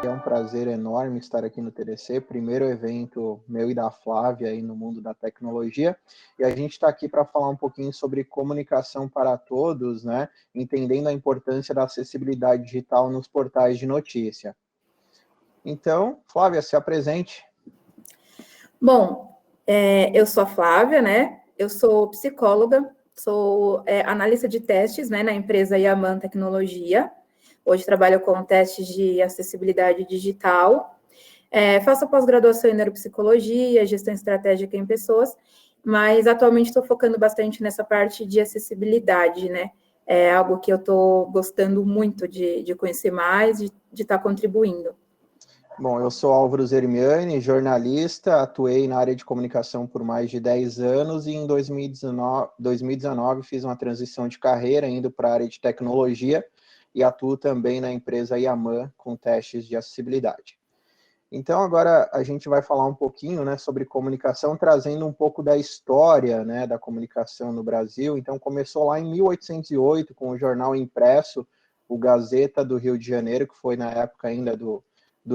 É um prazer enorme estar aqui no TDC, primeiro evento meu e da Flávia aí no mundo da tecnologia, e a gente está aqui para falar um pouquinho sobre comunicação para todos, né? Entendendo a importância da acessibilidade digital nos portais de notícia. Então, Flávia, se apresente. Bom, eu sou a Flávia, né? Eu sou psicóloga, sou analista de testes, né, na empresa Yaman Tecnologia. Hoje trabalho com testes de acessibilidade digital. Faço pós-graduação em neuropsicologia, gestão estratégica em pessoas, mas atualmente estou focando bastante nessa parte de acessibilidade, né? É algo que eu estou gostando muito de conhecer mais, de estar contribuindo. Bom, eu sou Álvaro Zermiani, jornalista, atuei na área de comunicação por mais de 10 anos e em 2019 fiz uma transição de carreira indo para a área de tecnologia e atuo também na empresa Yaman com testes de acessibilidade. Então agora a gente vai falar um pouquinho, né, sobre comunicação, trazendo um pouco da história, né, da comunicação no Brasil. Então começou lá em 1808 com o jornal impresso, o Gazeta do Rio de Janeiro, que foi na época ainda do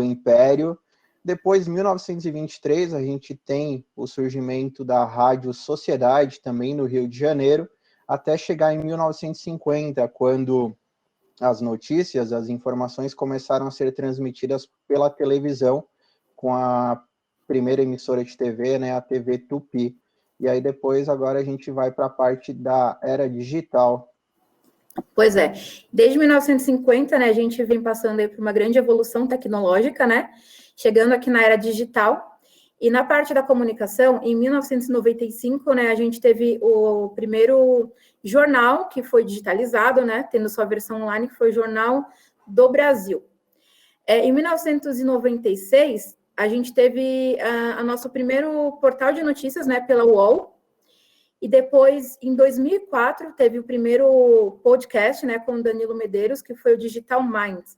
Império. Depois, em 1923, a gente tem o surgimento da Rádio Sociedade, também no Rio de Janeiro, até chegar em 1950, quando as notícias, as informações começaram a ser transmitidas pela televisão, com a primeira emissora de TV, né, a TV Tupi. E aí depois, agora a gente vai para a parte da era digital. Pois é, desde 1950, né, a gente vem passando aí por uma grande evolução tecnológica, né, chegando aqui na era digital, e na parte da comunicação, em 1995, né, a gente teve o primeiro jornal que foi digitalizado, né, tendo sua versão online, que foi o Jornal do Brasil. Em 1996, a gente teve a nosso primeiro portal de notícias, né, pela UOL. E depois, em 2004, teve o primeiro podcast, né, com o Danilo Medeiros, que foi o Digital Minds.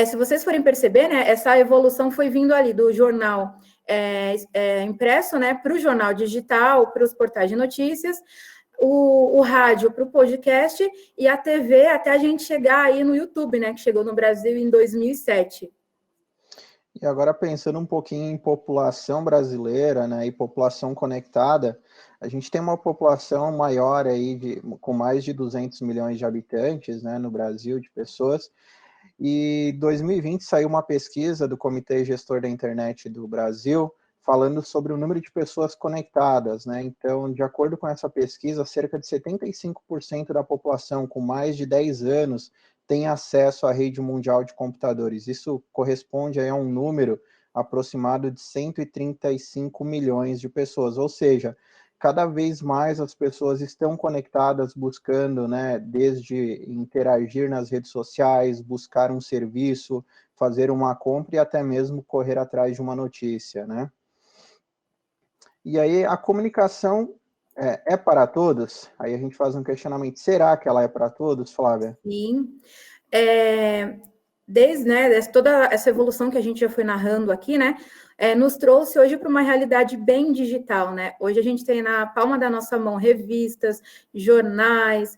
Se vocês forem perceber, né, essa evolução foi vindo ali do jornal impresso, né, para o jornal digital, para os portais de notícias, o rádio para o podcast e a TV até a gente chegar aí no YouTube, né, que chegou no Brasil em 2007. E agora pensando um pouquinho em população brasileira, né, e população conectada, a gente tem uma população maior aí, com mais de 200 milhões de habitantes, né, no Brasil, de pessoas, e em 2020 saiu uma pesquisa do Comitê Gestor da Internet do Brasil, falando sobre o número de pessoas conectadas, né? Então, de acordo com essa pesquisa, cerca de 75% da população com mais de 10 anos tem acesso à rede mundial de computadores. Isso corresponde a um número aproximado de 135 milhões de pessoas, ou seja, cada vez mais as pessoas estão conectadas, buscando, né, desde interagir nas redes sociais, buscar um serviço, fazer uma compra e até mesmo correr atrás de uma notícia, né? E aí a comunicação é para todos? Aí a gente faz um questionamento, será que ela é para todos, Flávia? Sim. Desde, né, toda essa evolução que a gente já foi narrando aqui, né, nos trouxe hoje para uma realidade bem digital, né? Hoje a gente tem na palma da nossa mão revistas, jornais,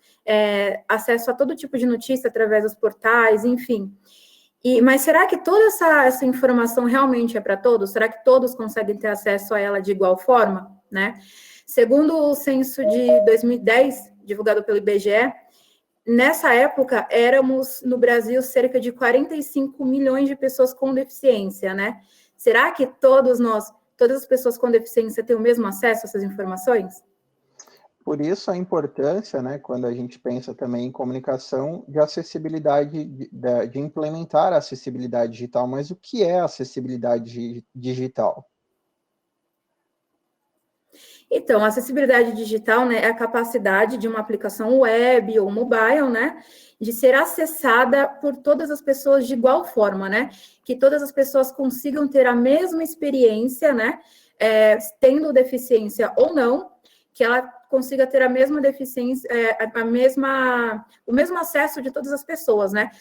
acesso a todo tipo de notícia através dos portais, enfim. Mas será que toda essa informação realmente é para todos? Será que todos conseguem ter acesso a ela de igual forma, né? Segundo o censo de 2010, divulgado pelo IBGE, nessa época, éramos, no Brasil, cerca de 45 milhões de pessoas com deficiência, né? Será que todas as pessoas com deficiência têm o mesmo acesso a essas informações? Por isso a importância, né, quando a gente pensa também em comunicação, de acessibilidade, de implementar a acessibilidade digital. Mas o que é acessibilidade digital? Então, a acessibilidade digital, né, é a capacidade de uma aplicação web ou mobile, né, de ser acessada por todas as pessoas de igual forma, né, que todas as pessoas consigam ter a mesma experiência, né, tendo deficiência ou não, que ela consiga ter a mesma deficiência, o mesmo acesso de todas as pessoas, né.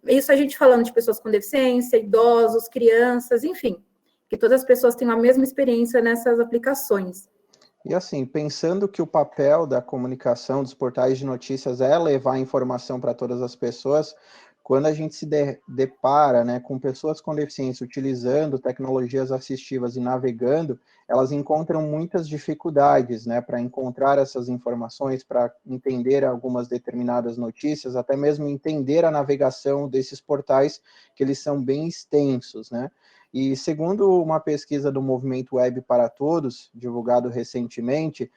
Isso a gente falando de pessoas com deficiência, idosos, crianças, enfim, que todas as pessoas tenham a mesma experiência nessas aplicações. E assim, pensando que o papel da comunicação dos portais de notícias é levar informação para todas as pessoas, quando a gente se depara, né, com pessoas com deficiência utilizando tecnologias assistivas e navegando, elas encontram muitas dificuldades, né, para encontrar essas informações, para entender algumas determinadas notícias, até mesmo entender a navegação desses portais, que eles são bem extensos, né. E segundo uma pesquisa do Movimento Web para Todos, divulgado recentemente,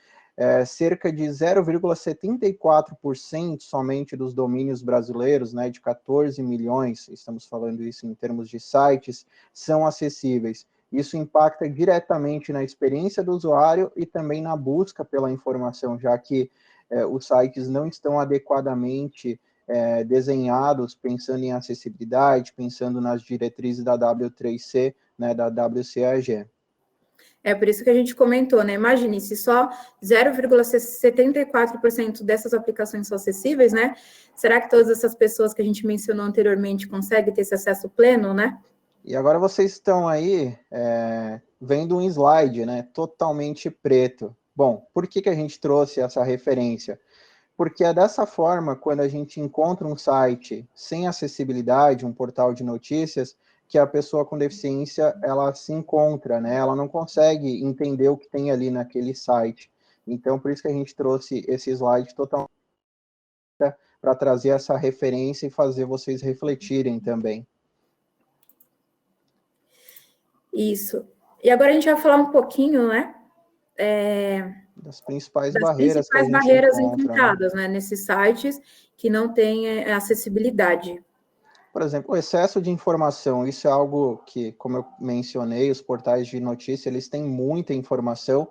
cerca de 0,74% somente dos domínios brasileiros, né, de 14 milhões, estamos falando isso em termos de sites, são acessíveis. Isso impacta diretamente na experiência do usuário e também na busca pela informação, já que os sites não estão adequadamente desenhados pensando em acessibilidade, pensando nas diretrizes da W3C, né, da WCAG. É por isso que a gente comentou, né? Imagine se só 0,74% dessas aplicações são acessíveis, né? Será que todas essas pessoas que a gente mencionou anteriormente conseguem ter esse acesso pleno, né? E agora vocês estão aí vendo um slide, né? Totalmente preto. Bom, por que a gente trouxe essa referência? Porque é dessa forma, quando a gente encontra um site sem acessibilidade, um portal de notícias, que a pessoa com deficiência, ela se encontra, né? Ela não consegue entender o que tem ali naquele site. Então, por isso que a gente trouxe esse slide totalmente para trazer essa referência e fazer vocês refletirem também. Isso. E agora a gente vai falar um pouquinho, né? Das principais Das barreiras principais que a gente barreiras encontra, né? encontradas, né? Nesses sites que não têm acessibilidade. Por exemplo, o excesso de informação, isso é algo que, como eu mencionei, os portais de notícia, eles têm muita informação,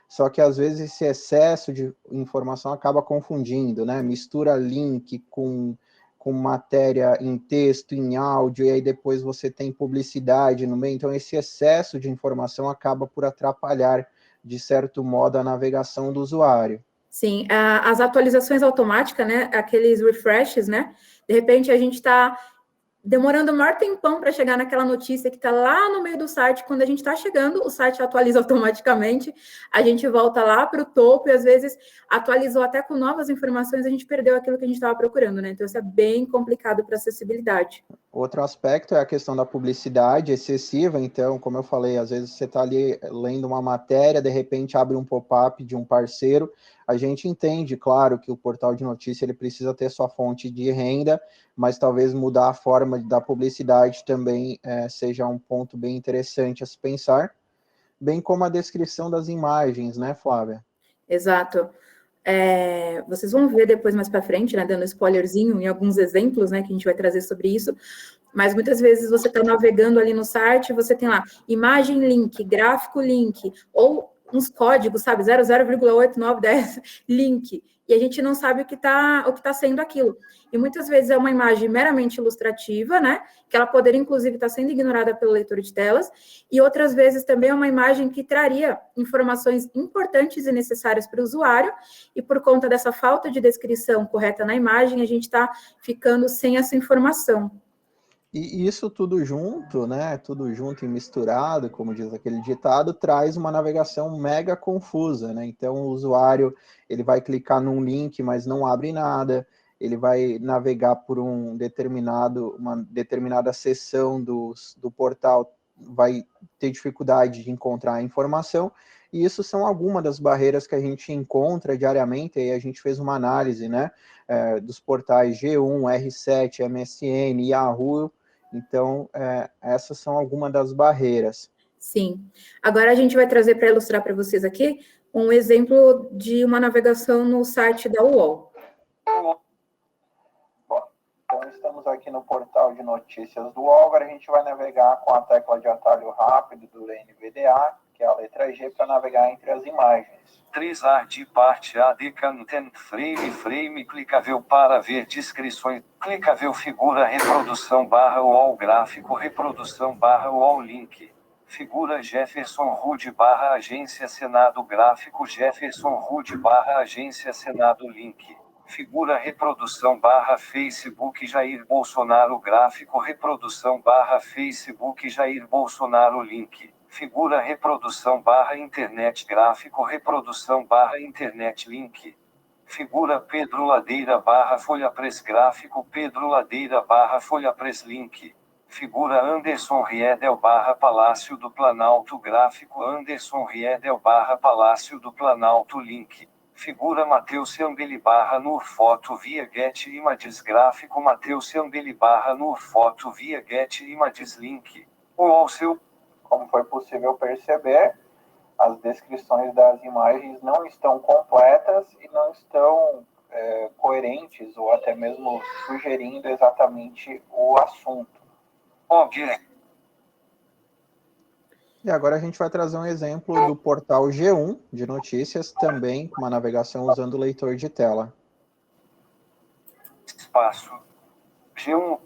só que às vezes esse excesso de informação acaba confundindo, né? Mistura link com matéria em texto, em áudio, e aí depois você tem publicidade no meio. Então, esse excesso de informação acaba por atrapalhar, de certo modo, a navegação do usuário. Sim, as atualizações automáticas, né? Aqueles refreshes, né? De repente a gente está demorando o maior tempão para chegar naquela notícia que está lá no meio do site. Quando a gente está chegando, o site atualiza automaticamente, a gente volta lá para o topo e às vezes atualizou até com novas informações, a gente perdeu aquilo que a gente estava procurando, né? Então, isso é bem complicado para acessibilidade. Outro aspecto é a questão da publicidade excessiva. Então, como eu falei, às vezes você está ali lendo uma matéria, de repente abre um pop-up de um parceiro. A gente entende, claro, que o portal de notícia ele precisa ter sua fonte de renda, mas talvez mudar a forma da publicidade também seja um ponto bem interessante a se pensar, bem como a descrição das imagens, né, Flávia? Exato. Vocês vão ver depois mais para frente, né, dando spoilerzinho em alguns exemplos, né, que a gente vai trazer sobre isso, mas muitas vezes você está navegando ali no site, você tem lá imagem link, gráfico link, ou uns códigos, sabe, 00,8910 link, e a gente não sabe o que tá sendo aquilo. E muitas vezes é uma imagem meramente ilustrativa, né, que ela poderia, inclusive, estar sendo ignorada pelo leitor de telas, e outras vezes também é uma imagem que traria informações importantes e necessárias para o usuário, e por conta dessa falta de descrição correta na imagem, a gente está ficando sem essa informação. E isso tudo junto, né? Tudo junto e misturado, como diz aquele ditado, traz uma navegação mega confusa, né? Então o usuário ele vai clicar num link, mas não abre nada. Ele vai navegar por uma determinada seção do portal, vai ter dificuldade de encontrar a informação. E isso são algumas das barreiras que a gente encontra diariamente. E a gente fez uma análise, né? Dos portais G1, R7, MSN, Yahoo. Então, essas são algumas das barreiras. Sim. Agora a gente vai trazer para ilustrar para vocês aqui um exemplo de uma navegação no site da UOL. Bom, então estamos aqui no portal de notícias do UOL. Agora a gente vai navegar com a tecla de atalho rápido do NVDA, que é a letra G, para navegar entre as imagens. 3A de parte A de content frame clicável para ver descrições, clicável figura reprodução barra UOL gráfico reprodução barra UOL link, figura Jefferson Rude barra agência Senado gráfico Jefferson Rude barra agência Senado link, figura reprodução barra Facebook Jair Bolsonaro gráfico reprodução barra Facebook Jair Bolsonaro link, figura reprodução barra internet gráfico reprodução barra internet link, Figura Pedro Ladeira barra Folha Press gráfico Pedro Ladeira barra Folha Press link. Figura Anderson Riedel barra Palácio do Planalto gráfico Anderson Riedel barra Palácio do Planalto link. Figura Matheus Ciambelli barra Nur foto via Get Images gráfico Matheus Ciambelli barra Nur foto via Get Images link. Ou ao seu... Como foi possível perceber, as descrições das imagens não estão completas e não estão coerentes ou até mesmo sugerindo exatamente o assunto. Ok. E agora a gente vai trazer um exemplo do portal G1 de notícias, também com uma navegação usando o leitor de tela. Espaço. G1.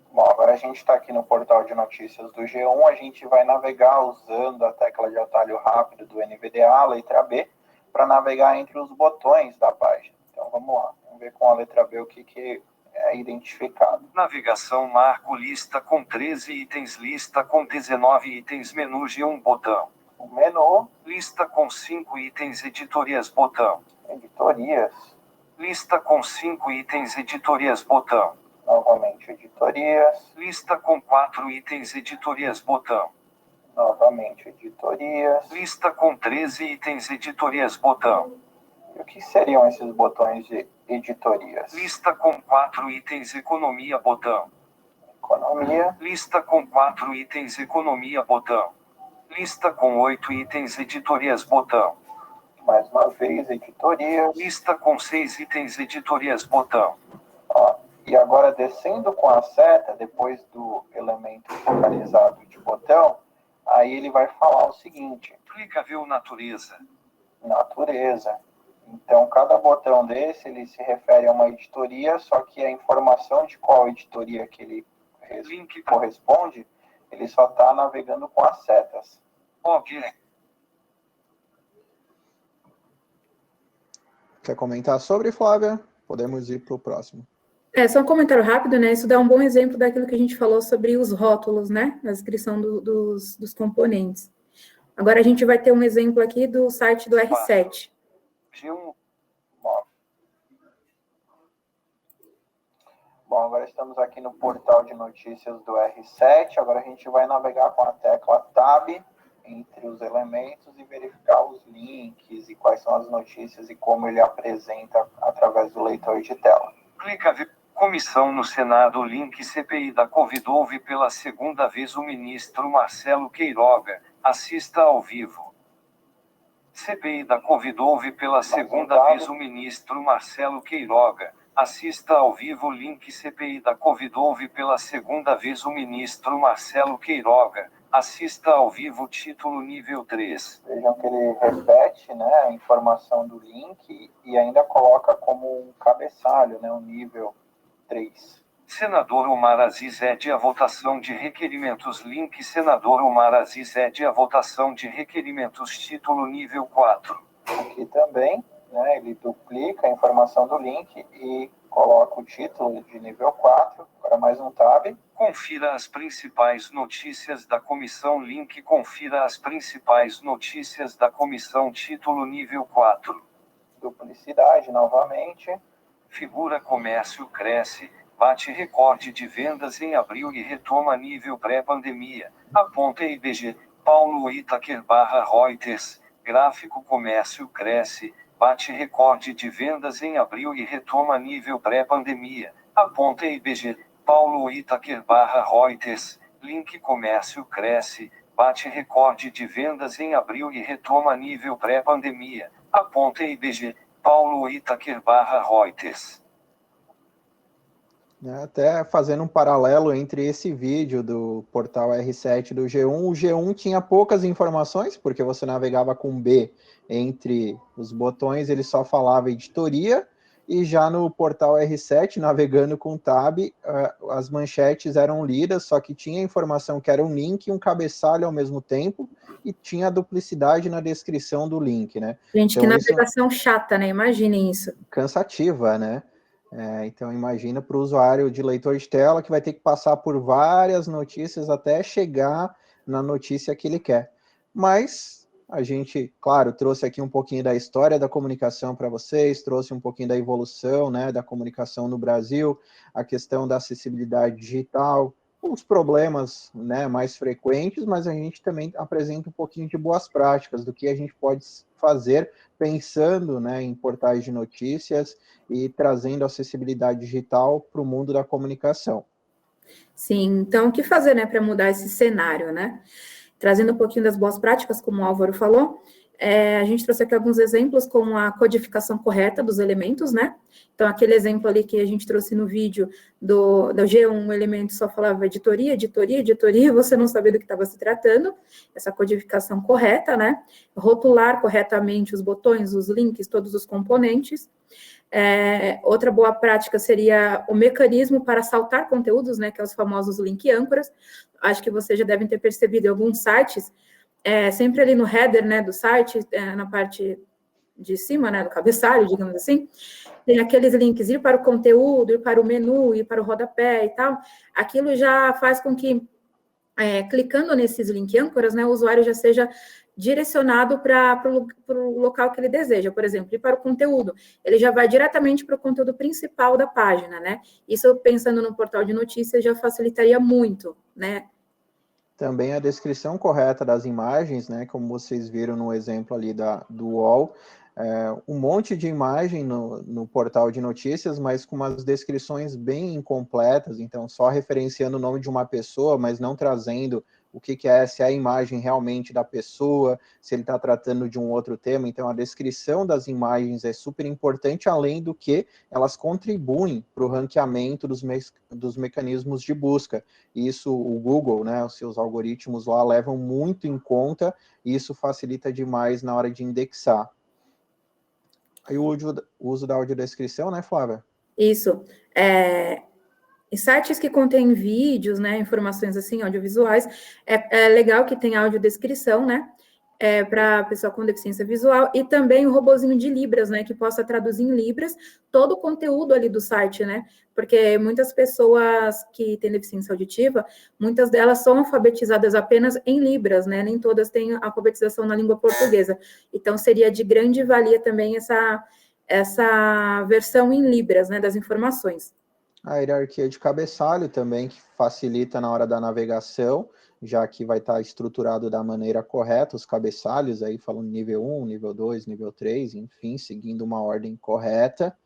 Bom, agora a gente está aqui no portal de notícias do G1, a gente vai navegar usando a tecla de atalho rápido do NVDA, letra B, para navegar entre os botões da página. Então vamos lá, vamos ver com a letra B o que é identificado. Navegação marco lista com 13 itens, lista com 19 itens, menu G1 botão. O menu, lista com 5 itens, editorias botão. editorias, Lista com 5 itens, editorias botão. novamente editorias, Lista com 4 itens, editorias botão. novamente editorias. Lista com 13 itens, editorias botão. E o que seriam esses botões de editorias? Lista com 4 itens, economia botão. Economia, Lista com 4 itens, economia botão. Lista com 8 itens, editorias botão. mais uma vez editorias. Lista com 6 itens, editorias botão. Ó, e agora descendo com a seta, depois do elemento focalizado de botão, aí ele vai falar o seguinte: Clicável natureza. natureza. Então, cada botão desse, ele se refere a uma editoria, só que a informação de qual editoria que ele Link corresponde, ele só está navegando com as setas. Ok. Quer comentar sobre, Flávia? Podemos ir para o próximo. Só um comentário rápido, né? Isso dá um bom exemplo daquilo que a gente falou sobre os rótulos, né? A descrição dos componentes. Agora a gente vai ter um exemplo aqui do site do R7. G1. Bom, agora estamos aqui no portal de notícias do R7. Agora a gente vai navegar com a tecla Tab entre os elementos e verificar os links e quais são as notícias e como ele apresenta através do leitor de tela. Clicável. Comissão no Senado. Link CPI da Covid. Ouve pela segunda vez o ministro Marcelo Queiroga. Assista ao vivo. CPI da Covid. Ouve pela segunda vez o ministro Marcelo Queiroga. Assista ao vivo. Link CPI da Covid. Ouve pela segunda vez o ministro Marcelo Queiroga. Assista ao vivo. Título nível 3. Vejam que ele repete, né, a informação do link e ainda coloca como um cabeçalho, né, um nível 3. Senador Omar Aziz Ed a votação de requerimentos. Link Senador Omar Aziz Ed a votação de requerimentos. Título nível 4. Aqui também, né, ele duplica a informação do link e coloca o título de nível 4, agora mais um tab. Confira as principais notícias da comissão. Link confira as principais notícias da comissão. Título nível 4. Duplicidade novamente. Figura comércio cresce, bate recorde de vendas em abril e retoma nível pré-pandemia. Aponta IBGE, Paulo Itaker barra Reuters. Gráfico comércio cresce, bate recorde de vendas em abril e retoma nível pré-pandemia. Aponta IBGE, Paulo Itaker barra Reuters. Link comércio cresce, bate recorde de vendas em abril e retoma nível pré-pandemia. Aponta IBGE, Paulo Itaker barra Reuters. Até fazendo um paralelo entre esse vídeo do portal R7 do G1, o G1 tinha poucas informações, porque você navegava com B entre os botões, ele só falava editoria, e já no portal R7, navegando com Tab, as manchetes eram lidas, só que tinha informação que era um link e um cabeçalho ao mesmo tempo, e tinha duplicidade na descrição do link, né? Gente, então, que navegação chata, né? Imaginem isso. Cansativa, né? Então, imagina para o usuário de leitor de tela que vai ter que passar por várias notícias até chegar na notícia que ele quer. Mas A gente, claro, trouxe aqui um pouquinho da história da comunicação para vocês, trouxe um pouquinho da evolução, né, da comunicação no Brasil, a questão da acessibilidade digital, os problemas, né, mais frequentes, mas a gente também apresenta um pouquinho de boas práticas do que a gente pode fazer pensando, né, em portais de notícias e trazendo acessibilidade digital para o mundo da comunicação. Sim, então o que fazer, né, para mudar esse cenário, né? Trazendo um pouquinho das boas práticas, como o Álvaro falou, a gente trouxe aqui alguns exemplos, como a codificação correta dos elementos, né? Então, aquele exemplo ali que a gente trouxe no vídeo do G1, o elemento só falava editoria, editoria, editoria, você não sabia do que estava se tratando, essa codificação correta, né? Rotular corretamente os botões, os links, todos os componentes. Outra boa prática seria o mecanismo para saltar conteúdos, né, que é os famosos link âncoras. Acho que vocês já devem ter percebido em alguns sites, sempre ali no header, né, do site, na parte de cima, né, do cabeçalho, digamos assim, tem aqueles links, ir para o conteúdo, ir para o menu, ir para o rodapé e tal. Aquilo já faz com que, clicando nesses link âncoras, né, o usuário já seja direcionado para o local que ele deseja. Por exemplo, ir para o conteúdo, ele já vai diretamente para o conteúdo principal da página, né? Isso, pensando no portal de notícias, já facilitaria muito, né? Também a descrição correta das imagens, né, como vocês viram no exemplo ali do UOL, um monte de imagem no portal de notícias, mas com umas descrições bem incompletas, então só referenciando o nome de uma pessoa, mas não trazendo o que é, se é a imagem realmente da pessoa, se ele está tratando de um outro tema. Então a descrição das imagens é super importante, além do que elas contribuem para o ranqueamento dos mecanismos de busca. Isso o Google, né, os seus algoritmos lá levam muito em conta, e isso facilita demais na hora de indexar. Aí o uso da audiodescrição, né, Flávia? Isso. Em sites que contêm vídeos, né, informações assim, audiovisuais, é legal que tenha audiodescrição, né, para a pessoa com deficiência visual, e também o robozinho de Libras, né, que possa traduzir em Libras todo o conteúdo ali do site, né, porque muitas pessoas que têm deficiência auditiva, muitas delas são alfabetizadas apenas em Libras, né, nem todas têm alfabetização na língua portuguesa, então seria de grande valia também essa versão em Libras, né, das informações. A hierarquia de cabeçalho também, que facilita na hora da navegação, já que vai estar estruturado da maneira correta, os cabeçalhos, aí falando nível 1, nível 2, nível 3, enfim, seguindo uma ordem correta.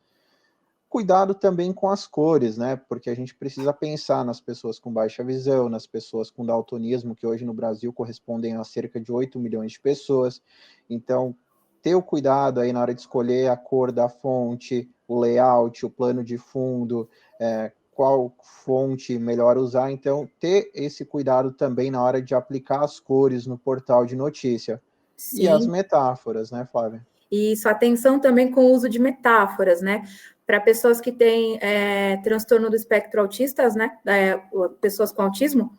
Cuidado também com as cores, né? Porque a gente precisa pensar nas pessoas com baixa visão, nas pessoas com daltonismo, que hoje no Brasil correspondem a cerca de 8 milhões de pessoas. Então, ter o cuidado aí na hora de escolher a cor da fonte, o layout, o plano de fundo, qual fonte melhor usar. Então, ter esse cuidado também na hora de aplicar as cores no portal de notícia. Sim. E as metáforas, né, Flávia? Isso, atenção também com o uso de metáforas, né? Para pessoas que têm transtorno do espectro autistas, né? Pessoas com autismo,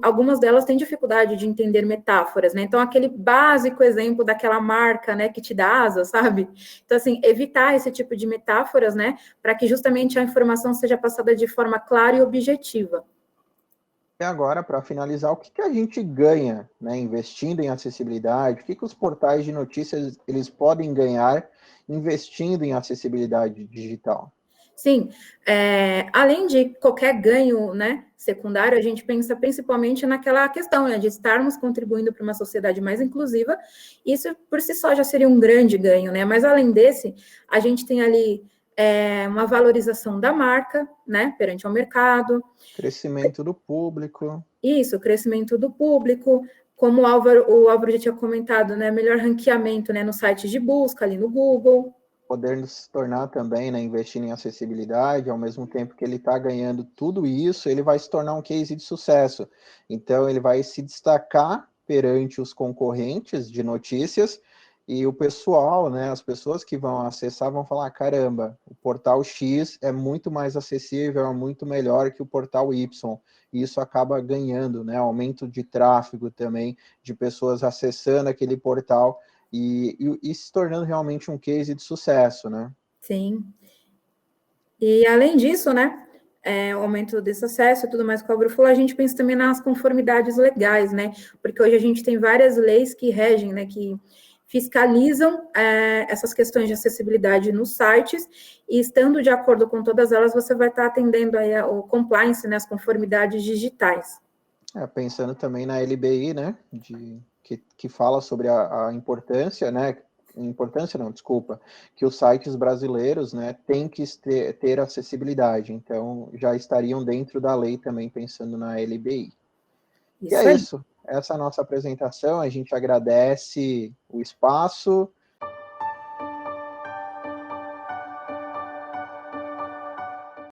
algumas delas têm dificuldade de entender metáforas, né? Então, aquele básico exemplo daquela marca, né, que te dá asa, sabe? Então, assim, evitar esse tipo de metáforas, né? Para que justamente a informação seja passada de forma clara e objetiva. E agora, para finalizar, o que a gente ganha, né, investindo em acessibilidade? O que os portais de notícias eles podem ganhar investindo em acessibilidade digital? Sim, além de qualquer ganho, né, secundário, a gente pensa principalmente naquela questão, né, de estarmos contribuindo para uma sociedade mais inclusiva. Isso por si só já seria um grande ganho, né? Mas além desse, a gente tem ali uma valorização da marca, né, perante ao mercado. Crescimento do público. Isso, crescimento do público, como o Álvaro já tinha comentado, né, melhor ranqueamento, né, no site de busca, ali no Google. Poder se tornar também, né, investindo em acessibilidade, ao mesmo tempo que ele está ganhando tudo isso, ele vai se tornar um case de sucesso. Então, ele vai se destacar perante os concorrentes de notícias, e o pessoal, né, as pessoas que vão acessar vão falar, caramba, o portal X é muito mais acessível, é muito melhor que o portal Y, e isso acaba ganhando, né, aumento de tráfego também, de pessoas acessando aquele portal, e se tornando realmente um case de sucesso, né? Sim. E além disso, né, o aumento desse acesso e tudo mais que o Álvaro falou, a gente pensa também nas conformidades legais, né? Porque hoje a gente tem várias leis que regem, né? Que fiscalizam essas questões de acessibilidade nos sites, e estando de acordo com todas elas, você vai estar atendendo aí o compliance, né? As conformidades digitais. Pensando também na LBI, né? Que fala sobre a importância, né? Importância não, desculpa, que os sites brasileiros, né, têm que ter acessibilidade, então já estariam dentro da lei também, pensando na LBI. Isso e é aí. isso, essa é a nossa apresentação, a gente agradece o espaço,